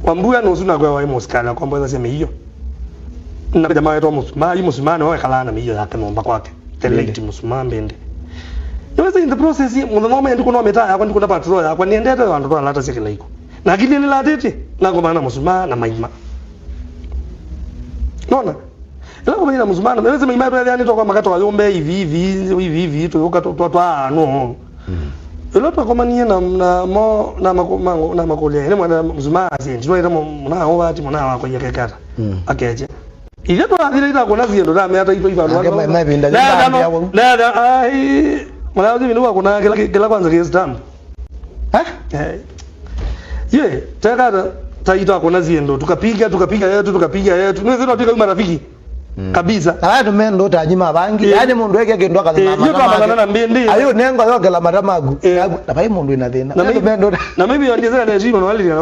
Wambuya no suna kwa wa muskala kwa mboza sema hiyo na jamaa wetu musulmani wao kalana miyo yake nomba kwake telekti musulmani bende yaweza in the process mwanzo ndi kuno meta yako ndi kuna patrol yako niendete wantu to alata sikila iko na kile ni latete na kwa maana musulmani na maima nona ila kwa maana musulmani naweza maima to yani to kwa makato waliombe hivi to no ilo to kwa mania na mo na makole ni mwana musulmani ndio ita mwana wati mwana wako yakekata akeje ile to adile ita kuna ziendo da me ata ito ivano na ai mwana uzi binua kuna kila kwanza kesi tamu ye taka taita kuna ziendo tukapiga yetu nizo tutika marafiki kabisa ala tumendo tajima bangi yani mundu weke kendo akazima mama mbindi ayo nengo yoke la maramagu na pai mundu ina thina na mimi yongezeka na heshima na wali